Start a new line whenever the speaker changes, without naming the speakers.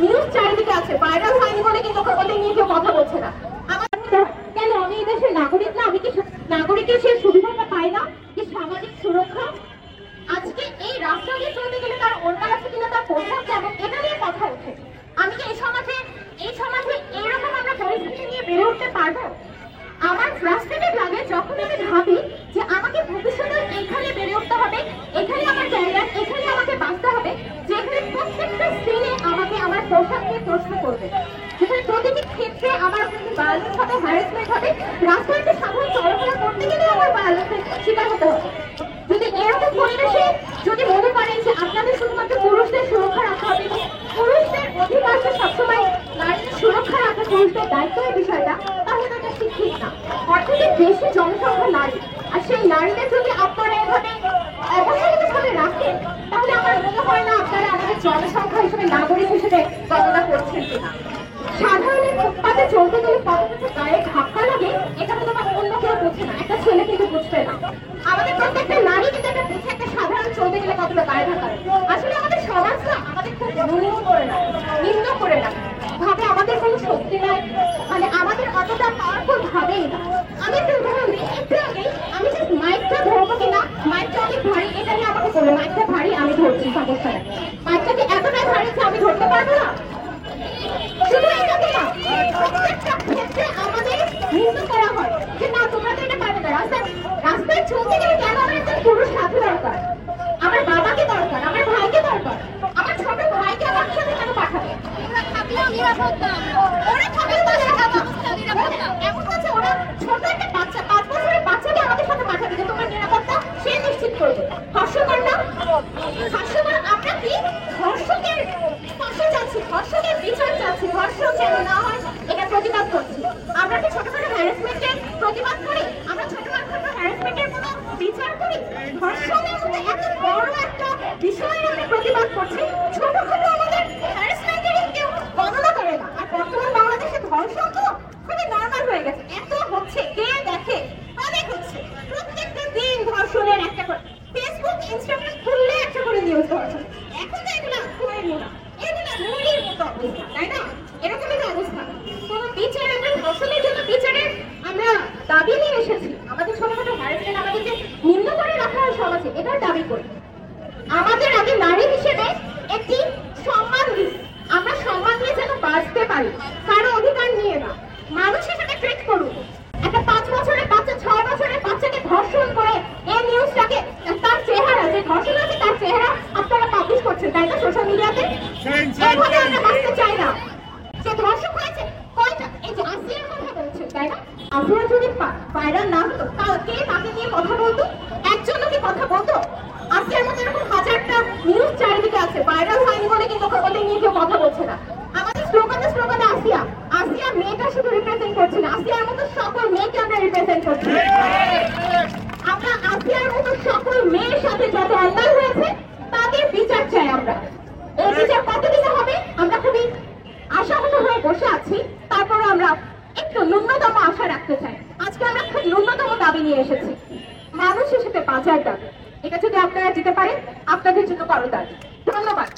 News চারিদিকে আছে, viral হয়নি বলে কিন্তু ওদের নিয়ে কেউ কথা বলছে না। আমার কেন আমি এই দেশের নাগরিক না? আমি কি নাগরিকের সেই সুবিধাটা পাই না, যে সামাজিক সুরক্ষা? আজকে এই রাস্তা দিয়ে চলতে গেলে তার অন্য আছে কিনা, তার পোশাক কেমন, এটা নিয়ে কথা ওঠে। আমি কি এই সমাজে এইরকম আমরা পরিস্থিতি নিয়ে বেড়ে উঠতে পারবো? আমার ফ্রাস্ট্রেটেড লাগে যখন আমি ভাবি যে আমাকে ভবিষ্যতে এখানে বেড়ে উঠতে হবে, এখানে আমার ক্যারিয়ার, এখানে আমাকে বাঁচতে হবে, যেখানে প্রত্যেকটা সিনে আমাকে আমার পোশাক নিয়ে প্রশ্ন করবে, যেখানে প্রতিটি ক্ষেত্রে আমার ভায়োলেন্স হবে, হ্যারাসমেন্ট হবে, রাস্তায় একটা সাধারণ চলাফেরা করতে গেলে আমার ভায়োলেন্সের শিকার হতে হবে। যদি এরকম পরিবেশে যদি মনে করেন যে আপনাদের শুধুমাত্র পুরুষদের সুরক্ষা রাখা হবে, পুরুষদের অধিকারকে সবসময় নারীদের সুরক্ষা রাখা পুরুষদের দায়িত্বের বিষয়টা, তাহলে এটা ঠিক না। অর্থাৎ বেশি জনসংখ্যা নারী, আর সেই নারীদের যদি আপনারা এভাবে অবহেলিতভাবে রাখেন, তাহলে আমার মনে হয় না আপনারা আমাদের জনসংখ্যা হিসেবে, নাগরিক হিসেবে গণনা করছেন কিনা। সাধারণ ফুটপাতে চলতে গেলে কতটা গায়ে ধাক্কা লাগে, এটা হয়তো অন্য কেউ বুঝে না, একটা ছেলে কিন্তু বুঝবে না। আমাদের প্রত্যেকটা নারী কিন্তু এটা বুঝে, একটা সাধারণ চলতে গেলে কতটা গায়ে ধাক্কা লাগে। আসলে আমাদের সমাজ না আমাদের খুব নিম্ন করে না ভাবে, আমাদের কোনো শক্তি নাই, মানে আমাদের অতটা পাওয়ারফুল ভাবেই না। আমি একটা উদাহরণ দিই, একটু আগে আমি জাস্ট মাইকটা ধরবো কিনা, মাইকটা অনেক ভারী, এটা নিয়ে আমাকে বলে মাইকটা ভারী, আমি ধরছি, সমস্যা নেই। মাইকটাকে এতটাই ভারী যে আমি ধরতে পারবো না। শুধু এটাকে না, প্রত্যেকটা ক্ষেত্রে আমাদের নিম্ন করা হয় যে না, তোমরা তো এটা পারবে না। রাস্তায় চলতে গেলে কেন আমার একজন পুরুষ সাথে দরকার? আমার বাবাকে দরকার, আমার ভাইকে দরকার, আমার ছোট ভাইকে আমার সাথে কেন পাঠাবে? ওরা থাকলেও নিরাপদ না, ওরা থাকলেও নিরাপদ না। এমন আছে ওরা ছোট একটা বাচ্চা, 5 বছরের বাচ্চাকে আমাদের সাথে পাঠাবে যে তোমার নিরাপত্তা সে নিশ্চিত করবে। হাস্যকর না? হাস্যকর। আমরা কি ধর্ষকের পাশে যাচ্ছি, ধর্ষকের বিচার চাচ্ছি, ধর্ষক যেন না হয় এটা প্রতিবাদ করছি। আমরা কি ছোটখাটো হ্যারাসমেন্টের প্রতিবাদ করি? আমরা ছোটখাটো হ্যারাসমেন্টের কোনো বিচার করি? ধর্ষণের মধ্যে এত বড় একটা বিষয়ে আমরা প্রতিবাদ করছি, ছোটখাটো আমাদের হ্যারাসমেন্টের কেউ গণনা করে না। আর বর্তমান বাংলাদেশে ধর্ষণ তো খুবই নর্মাল হয়ে গেছে, এত হচ্ছে, কে দেখে, অনেক হচ্ছে, প্রত্যেকটা দিন ধর্ষণের একটা করে, ফেসবুক ইনস্টাগ্রাম খুললে একটা করে নিউজ ধর্ষণ। এখন তো এগুলো খুঁড়ে না, এগুলো মুড়ির মতো অবস্থা, তাই না? এরকম একটা অবস্থা। কোনো বিচার, আমরা ধর্ষণের জন্য বিচারের আমরা দাবি নিয়ে এসেছি। আমাদের ছোটখাটো হ্যারাসমেন্ট আমাদেরকে নিম্ন করে রাখা হয় সমাজে, এটার দাবি করি। আমাদের আগে নারী হিসেবে একটি সম্মান দিই, আমরা সম্মান দিয়ে যেন বাঁচতে পারি, কারো অধিকার নিয়ে না। মানুষ হিসেবে ট্রিট করুন। একটা 5 বছরের বাচ্চা, 6 বছরের বাচ্চাকে ধর্ষণ করে এই নিউজটাকে, তার চেহারা, যে ধর্ষণ আছে তার চেহারা আপনারা পাবলিশ করছেন, তাই না, সোশ্যাল মিডিয়াতে? এইভাবে আমরা বাঁচতে চাই না। যে ধর্ষক হয়েছে কয়টা, এই যে আসিয়ার কথা বলছেন, তাই না? আসিয়া যদি ভাইরাল না হতো, কে তাকে নিয়ে কথা বলতো? একজনও কি কথা বলতো? আসিয়ার মতো এরকম হাজারটা নিউজ চারিদিকে আছে, ভাইরাল হয়নি বলে কিন্তু ওদের নিয়ে কেউ কথা বলছে না। আমাদের স্লোগানে আসিয়া, আসিয়া মেয়েটা শুধু রিপ্রেজেন্ট করছি না, আসিয়ার মতো সকল মেয়েকে আমরা রিপ্রেজেন্ট করছি। আমরা আসিয়ার মতো সকল মেয়ের সাথে যত অন্যায় হয়েছে তাদের বিচার চাই আমরা। এই বিচার কতদিনে হবে আমরা খুবই আশাহত হয়ে বসে আছি, তারপরে আমরা একটু ন্যূনতম আশা রাখতে চাই। আজকে আমরা খুব ন্যূনতম দাবি নিয়ে এসেছি, মানুষ হিসেবে বাঁচার দাবি। এটা যদি আপনারা দিতে পারেন, আপনাদের জন্য বড় দাবি। ধন্যবাদ।